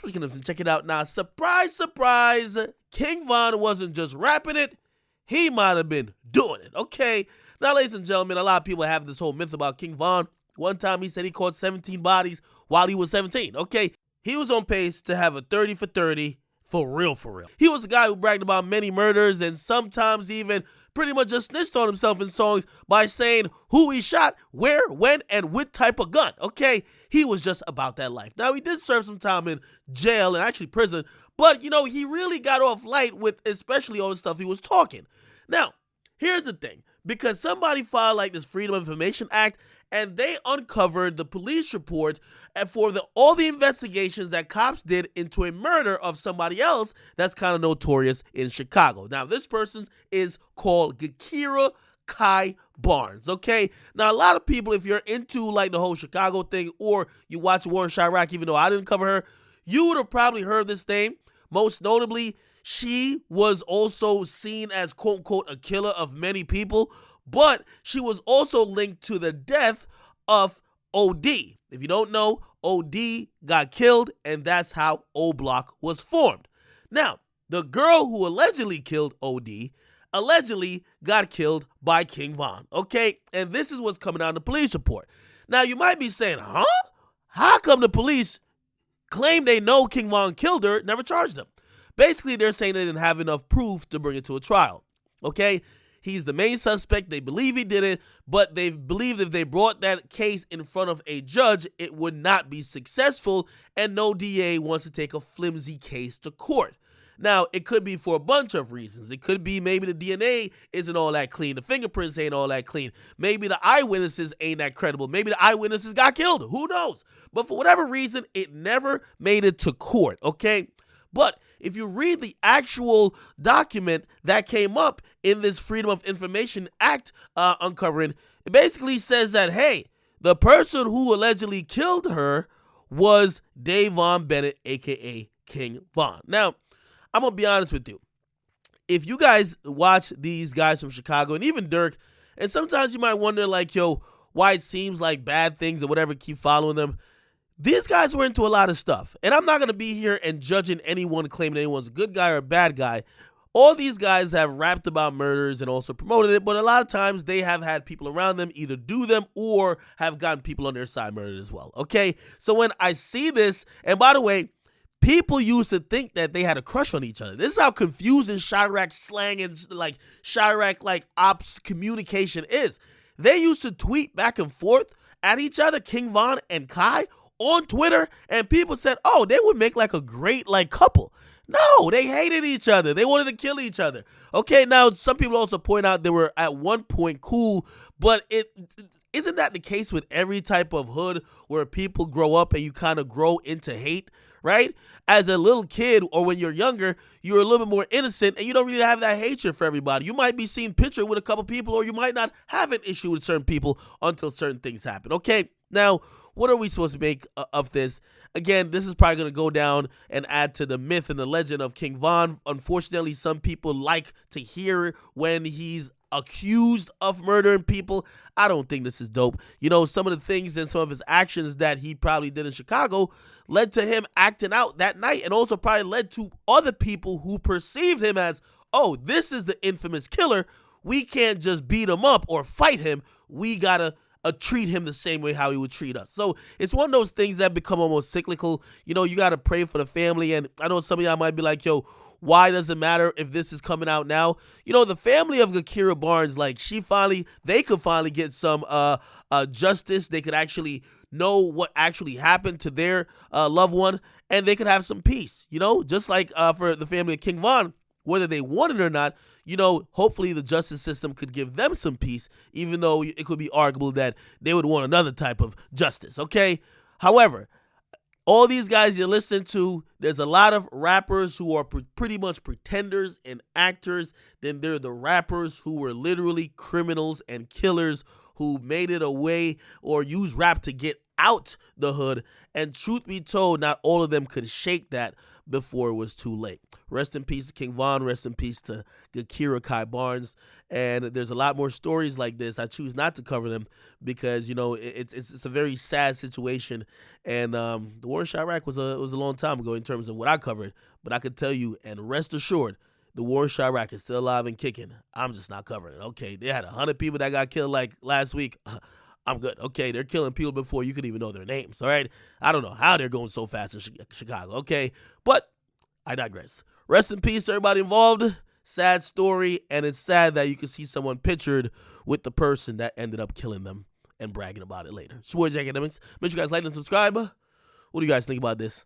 and check it out now. Surprise, surprise, King Von wasn't just rapping it, he might have been doing it, okay? Now, ladies and gentlemen, a lot of people have this whole myth about King Von. One time he said he caught 17 bodies while he was 17, okay? He was on pace to have a 30 for 30 for real, for real. He was a guy who bragged about many murders and sometimes even pretty much just snitched on himself in songs by saying who he shot, where, when, and what type of gun, okay? He was just about that life. Now, he did serve some time in jail and actually prison, but, you know, he really got off light with especially all the stuff he was talking. Now, here's the thing. Because somebody filed like this Freedom of Information Act, and they uncovered the police report for all the investigations that cops did into a murder of somebody else that's kind of notorious in Chicago. Now, this person is called Gakira Kai Barnes, okay? Now, a lot of people, if you're into like the whole Chicago thing, or you watch War in Chirac, even though I didn't cover her, you would have probably heard this name. Most notably, she was also seen as quote-unquote a killer of many people, but she was also linked to the death of OD. If you don't know, OD got killed, and that's how O Block was formed. Now, the girl who allegedly killed OD allegedly got killed by King Von, okay? And this is what's coming out in the police report. Now, you might be saying, huh? How come the police claim they know King Von killed her, never charged him? Basically, they're saying they didn't have enough proof to bring it to a trial, okay? He's the main suspect. They believe he did it, but they believe if they brought that case in front of a judge, it would not be successful, and no DA wants to take a flimsy case to court. Now, it could be for a bunch of reasons. It could be maybe the DNA isn't all that clean. The fingerprints ain't all that clean. Maybe the eyewitnesses ain't that credible. Maybe the eyewitnesses got killed. Who knows? But for whatever reason, it never made it to court, okay? But if you read the actual document that came up in this Freedom of Information Act uncovering, it basically says that, hey, the person who allegedly killed her was Davon Bennett, a.k.a. King Von. Now, I'm going to be honest with you. If you guys watch these guys from Chicago, and even Dirk, and sometimes you might wonder, like, yo, why it seems like bad things or whatever keep following them. These guys were into a lot of stuff, and I'm not going to be here and judging anyone, claiming anyone's a good guy or a bad guy. All these guys have rapped about murders and also promoted it, but a lot of times they have had people around them either do them or have gotten people on their side murdered as well, okay? So when I see this, and by the way, people used to think that they had a crush on each other. This is how confusing Chirac slang and like Chirac like ops communication is. They used to tweet back and forth at each other, King Von and Kai, on Twitter, and people said, oh, they would make like a great like couple. No, they hated each other. They wanted to kill each other. Okay, now some people also point out they were at one point cool, but isn't that the case with every type of hood where people grow up and you kind of grow into hate, right? As a little kid or when you're younger, you're a little bit more innocent and you don't really have that hatred for everybody. You might be seen picture with a couple people, or you might not have an issue with certain people until certain things happen, okay? Now, what are we supposed to make of this? Again, this is probably going to go down and add to the myth and the legend of King Von. Unfortunately, some people like to hear when he's accused of murdering people. I don't think this is dope. You know, some of the things and some of his actions that he probably did in Chicago led to him acting out that night, and also probably led to other people who perceived him as, oh, this is the infamous killer. We can't just beat him up or fight him. We got to treat him the same way how he would treat us. So it's one of those things that become almost cyclical. You know, you got to pray for the family. And I know some of y'all might be like, yo, why does it matter if this is coming out now? You know, the family of Gakira Barnes, like they could finally get some justice. They could actually know what actually happened to their loved one, and they could have some peace, you know, just like for the family of King Von. Whether they want it or not, you know, hopefully the justice system could give them some peace, even though it could be arguable that they would want another type of justice, okay? However, all these guys you're listening to, there's a lot of rappers who are pretty much pretenders and actors. Then there are the rappers who were literally criminals and killers who made it away or use rap to get out the hood, and truth be told, not all of them could shake that before it was too late. Rest in peace to King Von, rest in peace to Gakira Kai Barnes, and there's a lot more stories like this. I choose not to cover them because, you know, it's a very sad situation, and the war in Chiraq was a long time ago in terms of what I covered, but I could tell you, and rest assured, the war in Chiraq is still alive and kicking. I'm just not covering it. Okay, they had 100 people that got killed like last week. I'm good. Okay, they're killing people before you could even know their names, all right? I don't know how they're going so fast in Chicago, okay? But I digress. Rest in peace, everybody involved. Sad story, and it's sad that you can see someone pictured with the person that ended up killing them and bragging about it later. It's your boy, Akademiks. Make sure you guys like and subscribe. What do you guys think about this?